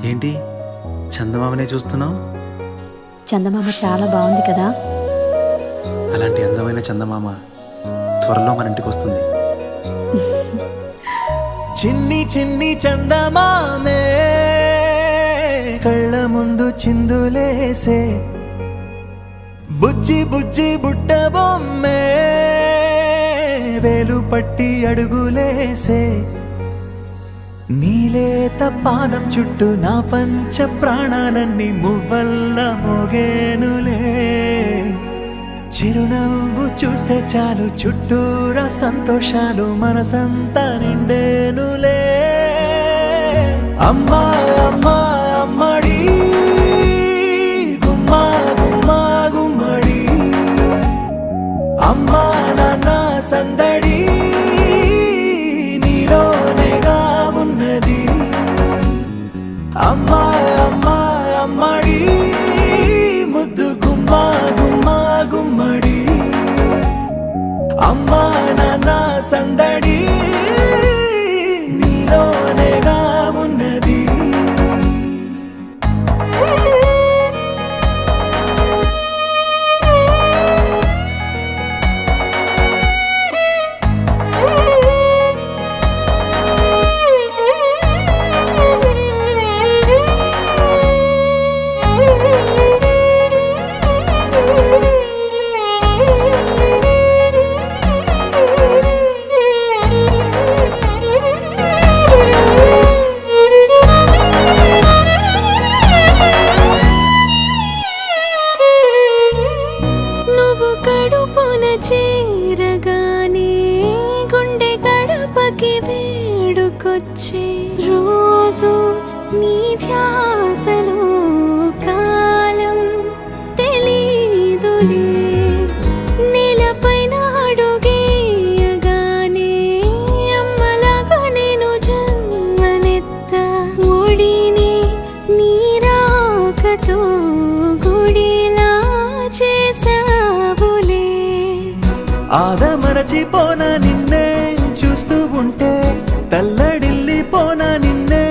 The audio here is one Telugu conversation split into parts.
ఏంటి చందమామనే చూస్తున్నావు? చందమామ చాలా బాగుంది కదా. అలాంటి అందమైన చందమామ త్వరలో మన ఇంటికి వస్తుంది. చిన్ని చిన్ని చందమామే కళ్ళ ముందు చిందులేసే, బుజ్జి బుజ్జి బుట్ట బొమ్మే వేలు పట్టి అడుగులేసే, నీలేత పాదం చుట్టూ నా పంచ ప్రాణాలన్నీ మువ్వల్ల మోగేనులే. చిరునవ్వు చూస్తే చాలు చుట్టూరా సంతోషాలు మనసంతా నిండేనులే. అమ్మా అమ్మా అమ్మడి గుమ్మా గుమ్మా గుమ్మడి, అమ్మా నాన్న సందడి నీలోనేగా ఉన్నది. అమ్మా అమ్మా అమ్మడి ముద్దు గుమ్మా గుమ్మా గుమ్మడి, అమ్మా నాన్న సందడి నీలోనేగా ఉన్నది. చేరగానే గుండె గడపకి వేడుకొచ్చే రోజు నీ ధ్యాసలో కాలం తెలీదులే. నేలపైన అడుగేయగానే అమ్మలాగా నేను జన్మనెత్త, ఒడిని నీ రాకతో గుడిలా చేసావులే. ఆదమరచిపోన నిన్నే చూస్తూ ఉంటే, తల్లడిల్లిపోన నిన్నే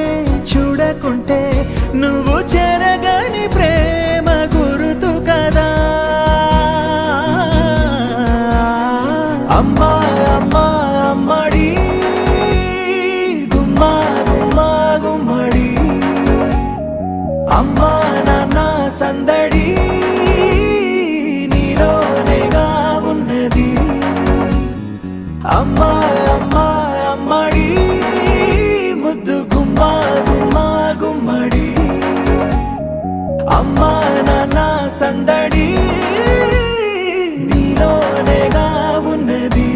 చూడకుంటే, నువ్వు చెరగని ప్రేమ గురుతు కదా. అమ్మా అమ్మా అమ్మడి గుమ్మా గుమ్మా గుమ్మడి, అమ్మా నాన్న సందడి నీలోనేగా ఉన్నది. అమ్మా అమ్మా అమ్మడి ముద్దు గుమ్మా గుమ్మా గుమ్మడి, అమ్మా నాన్న సందడి నీలోనేగా ఉన్నది.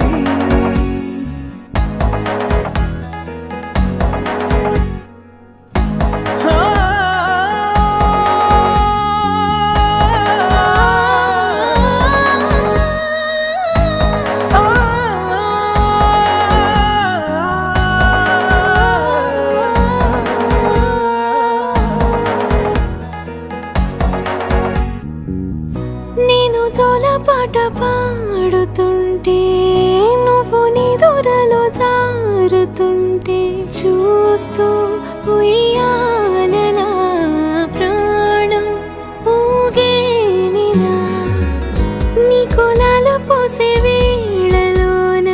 నేను జోలపాట పాడుతుంటే, నువ్వు నీ దూరలో జారుతుంటే, చూస్తూ ఉయ్యాలలా ప్రాణం ఊగేనిలా. నీ కులాల పోసే వేళలోన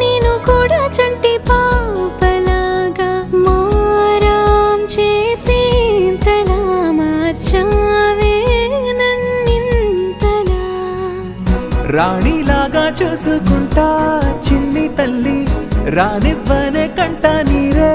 నేను కూడా చంటి పాపలాగా మారాం చేసేంతలా మార్చావే నన్నింతలా. రాణిలాగా చూసుకుంటా చిన్ని తల్లి, రానివ్వనే కంట నీరే